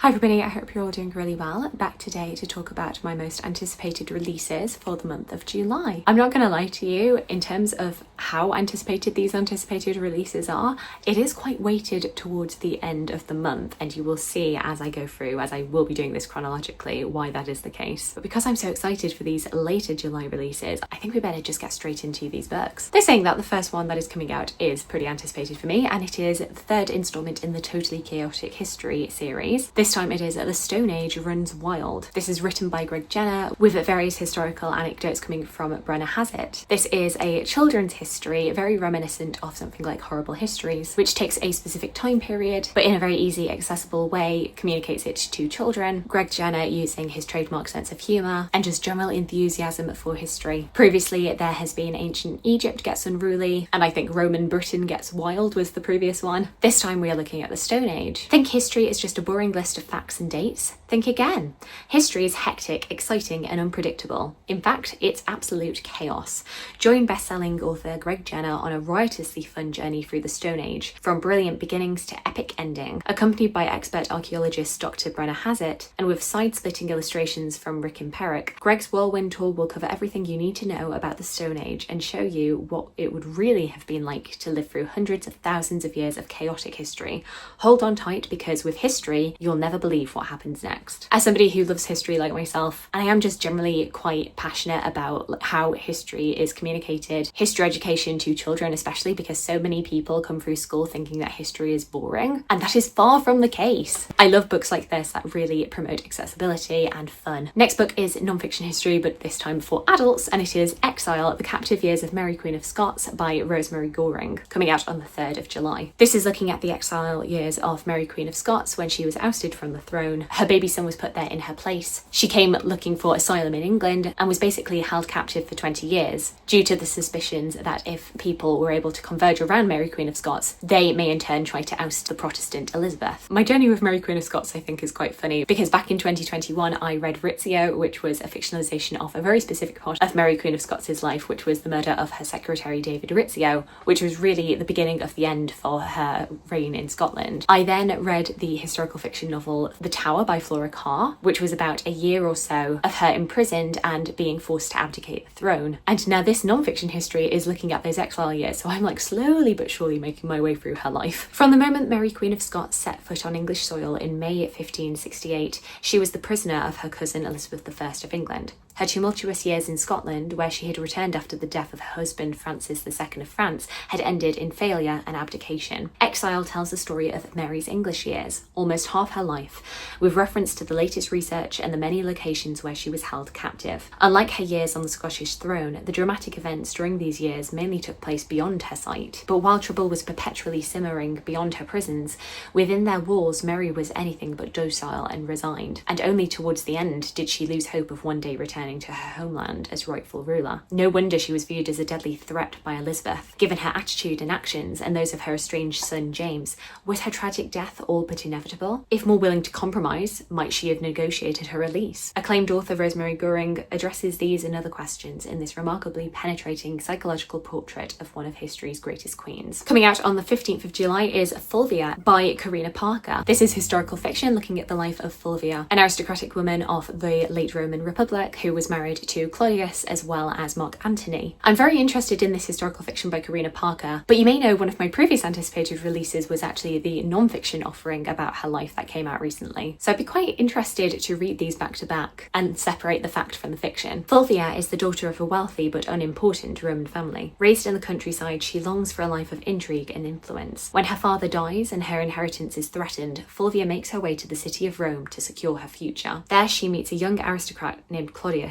Hi everybody, I hope you're all doing really well. Back today to talk about my most anticipated releases for the month of July. I'm not gonna lie to you, in terms of how anticipated these anticipated releases are, it is quite weighted towards the end of the month, and you will see as I go through, as I will be doing this chronologically, why that is the case. But because I'm so excited for these later July releases, I think we better just get straight into these books. They're saying that the first one that is coming out is pretty anticipated for me, and it is the third installment in the Totally Chaotic History series. This time it is The Stone Age Runs Wild. This is written by Greg Jenner with various historical anecdotes coming from Brenna Hazlitt. This is a children's history, very reminiscent of something like Horrible Histories, which takes a specific time period, but in a very easy, accessible way, communicates it to children. Greg Jenner using his trademark sense of humour and just general enthusiasm for history. Previously, there has been Ancient Egypt Gets Unruly, and I think Roman Britain Gets Wild was the previous one. This time we are looking at the Stone Age. Think history is just a boring list of facts and dates? Think again. History is hectic, exciting and unpredictable. In fact, it's absolute chaos. Join best-selling author Greg Jenner on a riotously fun journey through the Stone Age, from brilliant beginnings to epic ending, accompanied by expert archaeologist Dr. Brenna Hazlitt, and with side-splitting illustrations from Rick and Perrick. Greg's whirlwind tour will cover everything you need to know about the Stone Age and show you what it would really have been like to live through hundreds of thousands of years of chaotic history. Hold on tight, because with history, you'll never believe what happens next. As somebody who loves history like myself, and I am just generally quite passionate about how history is communicated, history education to children especially, because so many people come through school thinking that history is boring, and that is far from the case. I love books like this that really promote accessibility and fun. Next book is non-fiction history, but this time for adults, and it is Exile, The Captive Years of Mary Queen of Scots by Rosemary Goring, coming out on the 3rd of July. This is looking at the exile years of Mary Queen of Scots when she was ousted from the throne. Her baby son was put there in her place. She came looking for asylum in England and was basically held captive for 20 years due to the suspicions that if people were able to converge around Mary Queen of Scots, they may in turn try to oust the Protestant Elizabeth. My journey with Mary Queen of Scots I think is quite funny, because back in 2021 I read Rizzio, which was a fictionalisation of a very specific part of Mary Queen of Scots' life, which was the murder of her secretary David Rizzio, which was really the beginning of the end for her reign in Scotland. I then read the historical fiction novel The Tower by Flora Carr, which was about a year or so of her imprisoned and being forced to abdicate the throne. And now this non-fiction history is looking at those exile years, so I'm like slowly but surely making my way through her life. From the moment Mary Queen of Scots set foot on English soil in May 1568, she was the prisoner of her cousin Elizabeth I of England. Her tumultuous years in Scotland, where she had returned after the death of her husband Francis II of France, had ended in failure and abdication. Exile tells the story of Mary's English years, almost half her life, with reference to the latest research and the many locations where she was held captive. Unlike her years on the Scottish throne, the dramatic events during these years mainly took place beyond her sight. But while trouble was perpetually simmering beyond her prisons, within their walls Mary was anything but docile and resigned, and only towards the end did she lose hope of one day returning to her homeland as rightful ruler. No wonder she was viewed as a deadly threat by Elizabeth. Given her attitude and actions, and those of her estranged son James, was her tragic death all but inevitable? If more willing to compromise, might she have negotiated her release? Acclaimed author Rosemary Goring addresses these and other questions in this remarkably penetrating psychological portrait of one of history's greatest queens. Coming out on the 15th of July is Fulvia by Kaarina Parker. This is historical fiction looking at the life of Fulvia, an aristocratic woman of the late Roman Republic who was married to Claudius as well as Mark Antony. I'm very interested in this historical fiction by Kaarina Parker, but you may know one of my previous anticipated releases was actually the non-fiction offering about her life that came out recently. So I'd be quite interested to read these back to back and separate the fact from the fiction. Fulvia is the daughter of a wealthy but unimportant Roman family. Raised in the countryside, she longs for a life of intrigue and influence. When her father dies and her inheritance is threatened, Fulvia makes her way to the city of Rome to secure her future. There she meets a young aristocrat named Claudius,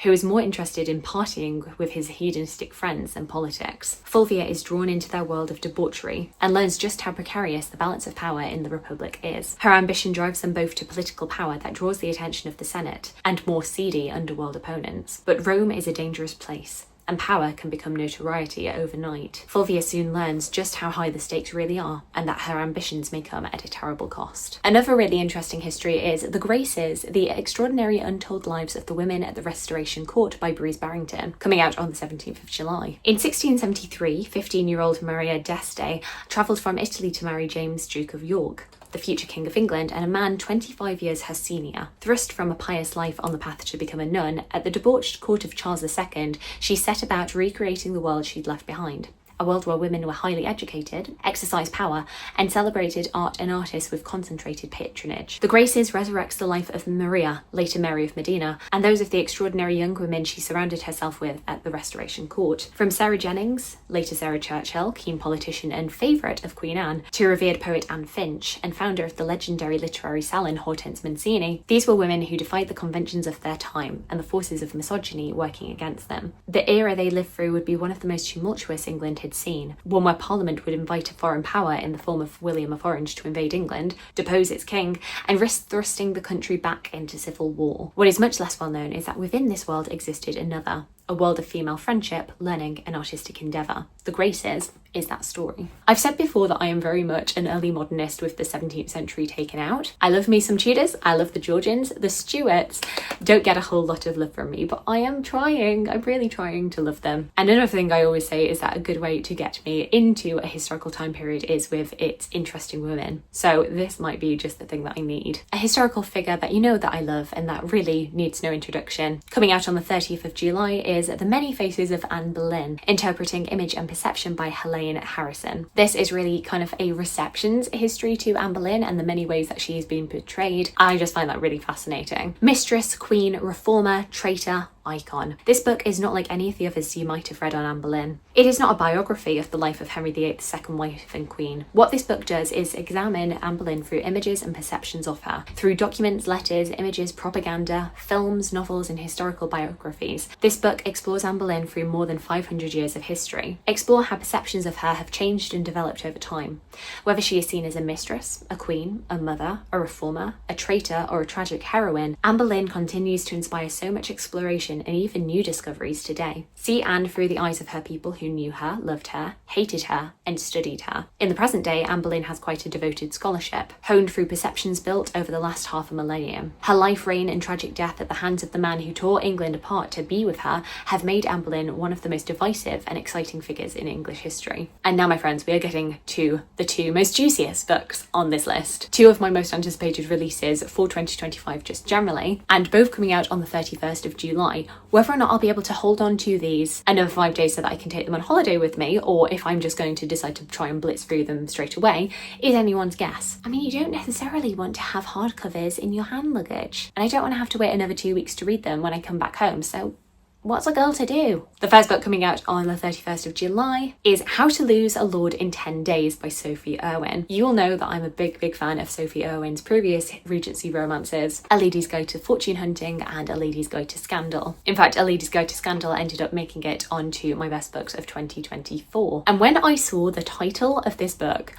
who is more interested in partying with his hedonistic friends than politics. Fulvia is drawn into their world of debauchery and learns just how precarious the balance of power in the Republic is. Her ambition drives them both to political power that draws the attention of the Senate and more seedy underworld opponents. But Rome is a dangerous place, and power can become notoriety overnight. Fulvia soon learns just how high the stakes really are, and that her ambitions may come at a terrible cost. Another really interesting history is The Graces, The Extraordinary Untold Lives of the Women at the Restoration Court by Barrington, coming out on the 17th of July. In 1673, 15-year-old Maria d'Este travelled from Italy to marry James, Duke of York. the future King of England and a man 25 years her senior. Thrust from a pious life on the path to become a nun, at the debauched court of Charles II, she set about recreating the world she'd left behind. A world where women were highly educated, exercised power, and celebrated art and artists with concentrated patronage. The Graces resurrects the life of Maria, later Mary of Modena, and those of the extraordinary young women she surrounded herself with at the Restoration Court. From Sarah Jennings, later Sarah Churchill, keen politician and favourite of Queen Anne, to revered poet Anne Finch, and founder of the legendary literary salon Hortense Mancini, these were women who defied the conventions of their time and the forces of misogyny working against them. The era they lived through would be one of the most tumultuous England had seen, one where Parliament would invite a foreign power in the form of William of Orange to invade England, depose its king, and risk thrusting the country back into civil war. What is much less well known is that within this world existed another, a world of female friendship, learning, and artistic endeavour. The Graces is that story. I've said before that I am very much an early modernist with the 17th century taken out. I love me some Tudors, I love the Georgians. The Stuarts don't get a whole lot of love from me, but I'm really trying to love them. And another thing I always say is that a good way to get me into a historical time period is with its interesting women. So this might be just the thing that I need. A historical figure that you know that I love and that really needs no introduction. Coming out on the 30th of July is The Many Faces of Anne Boleyn, interpreting image and perception by Helene Harrison. This is really kind of a receptions history to Anne Boleyn and the many ways that she has been portrayed. I just find that really fascinating. Mistress, queen, reformer, traitor, icon. This book is not like any of the others you might have read on Anne Boleyn. It is not a biography of the life of Henry VIII's second wife and queen. What this book does is examine Anne Boleyn through images and perceptions of her, through documents, letters, images, propaganda, films, novels, and historical biographies. This book explores Anne Boleyn through more than 500 years of history. Explore how perceptions of her have changed and developed over time. Whether she is seen as a mistress, a queen, a mother, a reformer, a traitor, or a tragic heroine, Anne Boleyn continues to inspire so much exploration and even new discoveries today. See Anne through the eyes of her people who knew her, loved her, hated her, and studied her. In the present day, Anne Boleyn has quite a devoted scholarship, honed through perceptions built over the last half a millennium. Her life, reign, and tragic death at the hands of the man who tore England apart to be with her have made Anne Boleyn one of the most divisive and exciting figures in English history. And now, my friends, we are getting to the two most juiciest books on this list. Two of my most anticipated releases for 2025 just generally, and both coming out on the 31st of July. Whether or not I'll be able to hold on to these another 5 days so that I can take them on holiday with me, or if I'm just going to decide to try and blitz through them straight away, is anyone's guess. I mean, you don't necessarily want to have hardcovers in your hand luggage, and I don't want to have to wait another 2 weeks to read them when I come back home, so what's a girl to do? The first book coming out on the 31st of July is How to Lose a Lord in 10 Days by Sophie Irwin. You all know that I'm a big fan of Sophie Irwin's previous Regency romances, A Lady's Guide to Fortune Hunting and A Lady's Guide to Scandal. In fact, A Lady's Guide to Scandal ended up making it onto my best books of 2024. And when I saw the title of this book,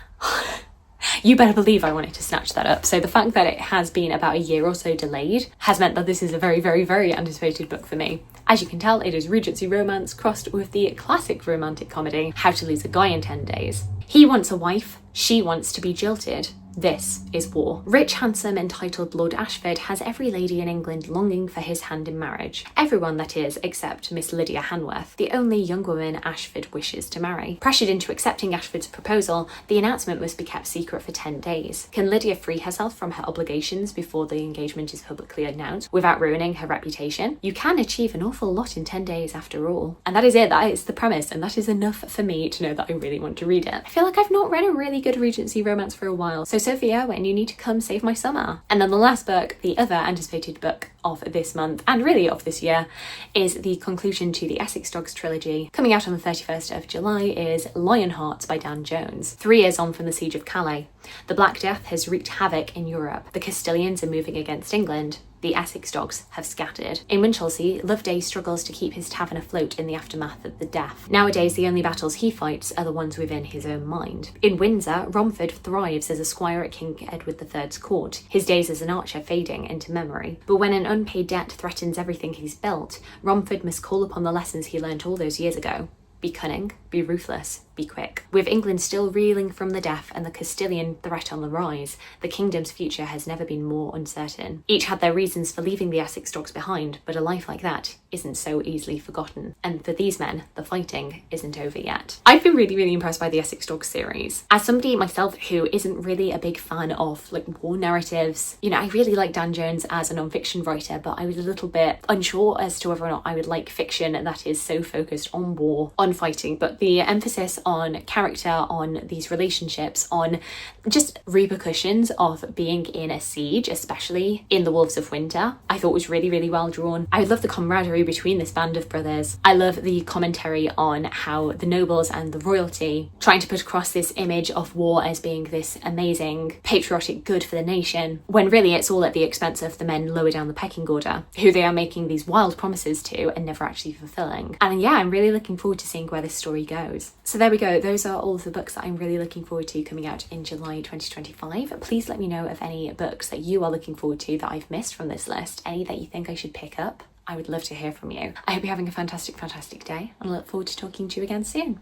you better believe I wanted to snatch that up. So the fact that it has been about a year or so delayed has meant that this is a very anticipated book for me. As you can tell, it is Regency romance crossed with the classic romantic comedy, How to Lose a Guy in 10 Days. He wants a wife, she wants to be jilted. This is war. Rich, handsome, entitled Lord Ashford has every lady in England longing for his hand in marriage. Everyone, that is, except Miss Lydia Hanworth, the only young woman Ashford wishes to marry. Pressured into accepting Ashford's proposal, the announcement must be kept secret for 10 days. Can Lydia free herself from her obligations before the engagement is publicly announced without ruining her reputation? You can achieve an awful lot in 10 days after all. And that is it, that is the premise, and that is enough for me to know that I really want to read it. I feel like I've not read a really good Regency romance for a while, so Sophie Irwin, you need to come save my summer. And then the last book, the other anticipated book of this month, and really of this year, is the conclusion to the Essex Dogs trilogy. Coming out on the 31st of July is Hearts by Dan Jones. 3 years on from the Siege of Calais, the Black Death has wreaked havoc in Europe. The Castilians are moving against England. The Essex Dogs have scattered. In Winchelsea, Loveday struggles to keep his tavern afloat in the aftermath of the death. Nowadays, the only battles he fights are the ones within his own mind. In Windsor, Romford thrives as a squire at King Edward III's court, his days as an archer fading into memory. But when an unpaid debt threatens everything he's built, Romford must call upon the lessons he learnt all those years ago. Be cunning, be ruthless, be quick. With England still reeling from the death and the Castilian threat on the rise, the kingdom's future has never been more uncertain. Each had their reasons for leaving the Essex dogs behind, but a life like that isn't so easily forgotten. And for these men, the fighting isn't over yet. I've been really impressed by the Essex Dogs series. As somebody myself who isn't really a big fan of like war narratives, you know, I really like Dan Jones as a non-fiction writer, but I was a little bit unsure as to whether or not I would like fiction that is so focused on war, on fighting, but the emphasis on character, on these relationships, on just repercussions of being in a siege, especially in The Wolves of Winter, I thought was really well drawn. I love the camaraderie between this band of brothers. I love the commentary on how the nobles and the royalty trying to put across this image of war as being this amazing patriotic good for the nation, when really it's all at the expense of the men lower down the pecking order, who they are making these wild promises to and never actually fulfilling. And yeah, I'm really looking forward to seeing where this story goes. So there we go, those are all of the books that I'm really looking forward to coming out in July 2025. Please let me know of any books that you are looking forward to that I've missed from this list, any that you think I should pick up. I would love to hear from you. I hope you're having a fantastic day, and I look forward to talking to you again soon.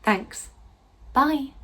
Thanks. Bye.